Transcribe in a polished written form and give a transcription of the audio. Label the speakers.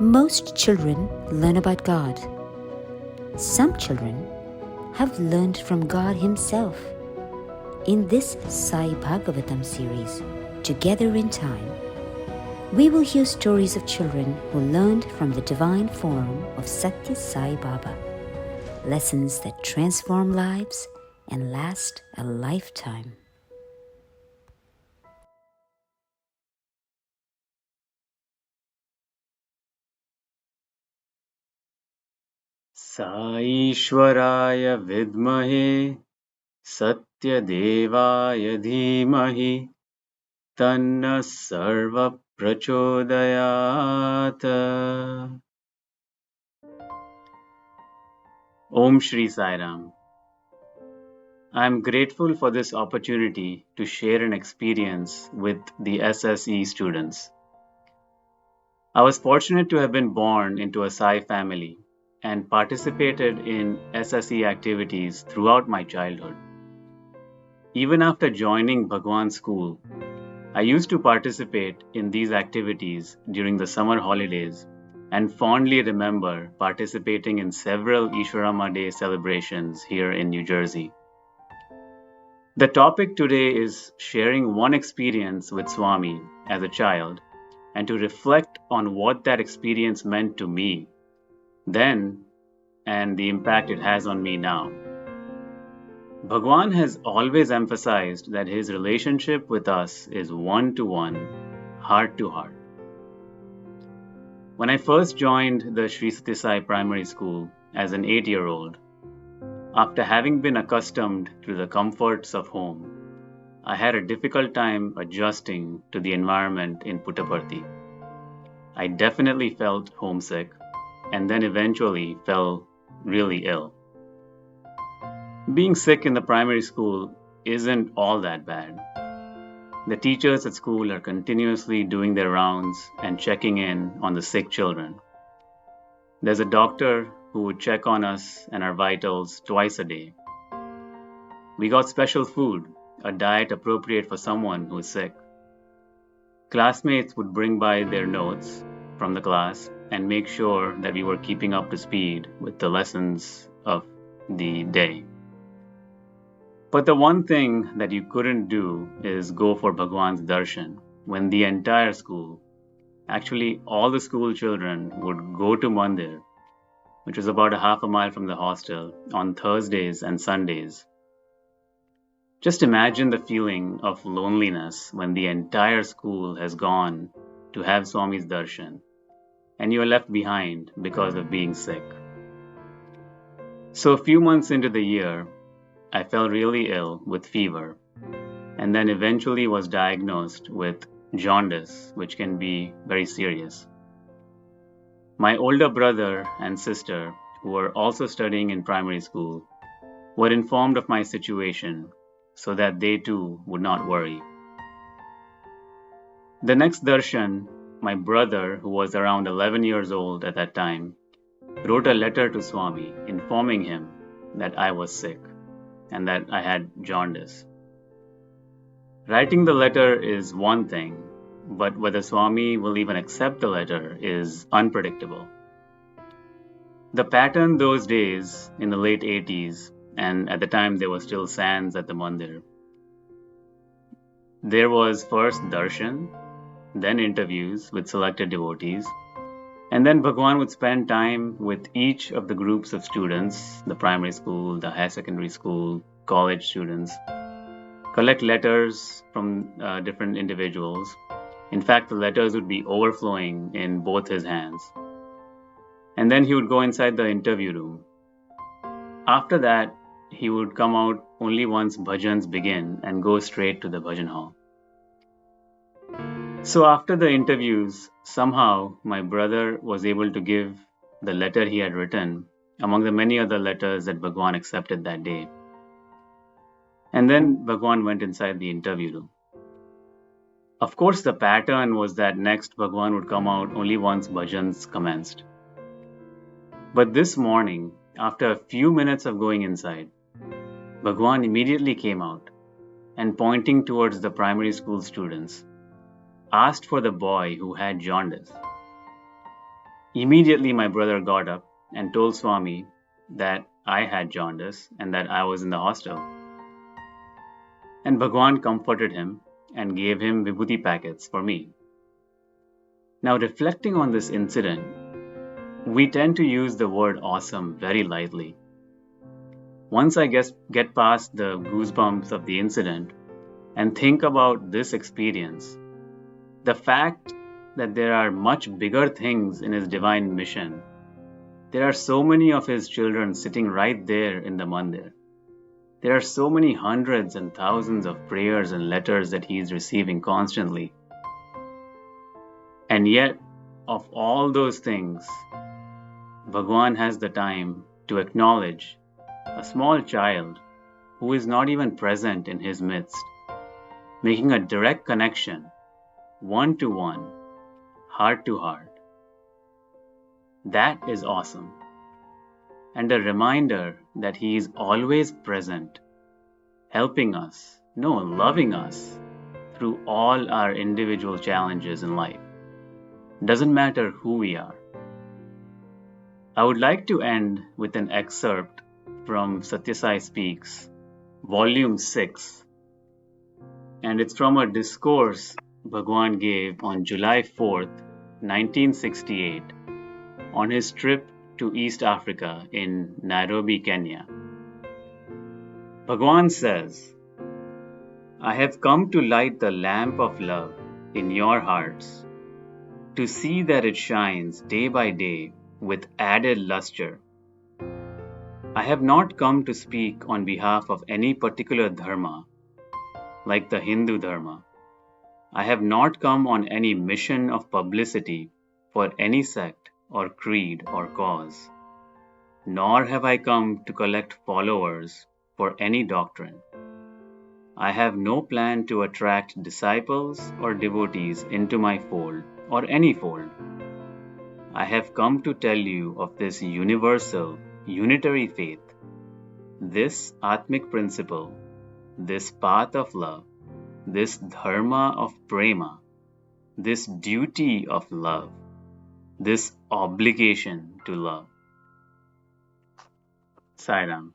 Speaker 1: Most children learn about God. Some children have learned from God Himself. In this Sai Bhagavatam series, Together in Time, we will hear stories of children who learned from the divine form of Satya Sai Baba, lessons that transform lives and last a lifetime.
Speaker 2: साईश्वराय विद्महे सत्यदेवाय धीमहि तन्नः सर्वः प्रचोदयात्. Om Shri Sai Ram. I am grateful for this opportunity to share an experience with the SSE students. I was fortunate to have been born into a Sai family and participated in SSE activities throughout my childhood. Even after joining Bhagwan school, I used to participate in these activities during the summer holidays and fondly remember participating in several Ishwarama Day celebrations here in New Jersey. The topic today is sharing one experience with Swami as a child and to reflect on what that experience meant to me then and the impact it has on me now. Bhagwan has always emphasized that his relationship with us is one-to-one, heart-to-heart. When I first joined the Sri Sathya Sai Primary School as an 8-year-old, after having been accustomed to the comforts of home, I had a difficult time adjusting to the environment in Puttaparthi. I definitely felt homesick and then eventually fell really ill. Being sick in the primary school isn't all that bad. The teachers at school are continuously doing their rounds and checking in on the sick children. There's a doctor who would check on us and our vitals twice a day. We got special food, a diet appropriate for someone who is sick. Classmates would bring by their notes from the class and make sure that we were keeping up to speed with the lessons of the day. But the one thing that you couldn't do is go for Bhagwan's darshan when the entire school, actually all the school children, would go to Mandir, which was about a half a mile from the hostel, on Thursdays and Sundays. Just imagine the feeling of loneliness when the entire school has gone to have Swami's darshan and you are left behind because of being sick. So a few months into the year, I fell really ill with fever and then eventually was diagnosed with jaundice, which can be very serious. My older brother and sister, who were also studying in primary school, were informed of my situation so that they too would not worry. The next darshan, my brother, who was around 11 years old at that time, wrote a letter to Swami informing him that I was sick and that I had jaundice. Writing the letter is one thing, but whether Swami will even accept the letter is unpredictable. The pattern those days in the late 80s, and at the time there were still sands at the mandir, there was first darshan, then interviews with selected devotees, and then Bhagwan would spend time with each of the groups of students, the primary school, the higher secondary school, college students, collect letters from different individuals. In fact, the letters would be overflowing in both his hands. And then he would go inside the interview room. After that, he would come out only once bhajans begin and go straight to the bhajan hall. So after the interviews, somehow my brother was able to give the letter he had written among the many other letters that Bhagwan accepted that day. And then Bhagwan went inside the interview room. Of course, the pattern was that next Bhagwan would come out only once bhajans commenced. But this morning, after a few minutes of going inside, Bhagwan immediately came out and, pointing towards the primary school students, asked for the boy who had jaundice. Immediately, my brother got up and told Swami that I had jaundice and that I was in the hostel. And Bhagwan comforted him and gave him vibhuti packets for me. Now, reflecting on this incident, we tend to use the word awesome very lightly. Once I get past the goosebumps of the incident and think about this experience, the fact that there are much bigger things in his divine mission, there are so many of his children sitting right there in the mandir. There are so many hundreds and thousands of prayers and letters that he is receiving constantly. And yet, of all those things, Bhagwan has the time to acknowledge a small child who is not even present in his midst, making a direct connection, one-to-one, heart-to-heart. That is awesome. And a reminder that he is always present, helping us, loving us through all our individual challenges in life. Doesn't matter who we are. I would like to end with an excerpt from Satya Sai Speaks, Volume 6, and it's from a discourse Bhagwan gave on July 4th, 1968, on his trip to East Africa in Nairobi, Kenya. Bhagwan says, "I have come to light the lamp of love in your hearts, to see that it shines day by day with added luster. I have not come to speak on behalf of any particular dharma, like the Hindu dharma. I have not come on any mission of publicity for any sect or creed or cause, nor have I come to collect followers for any doctrine. I have no plan to attract disciples or devotees into my fold or any fold. I have come to tell you of this universal, unitary faith, this Atmic principle, this path of love, this dharma of prema, this duty of love, this obligation to love." Sai Ram.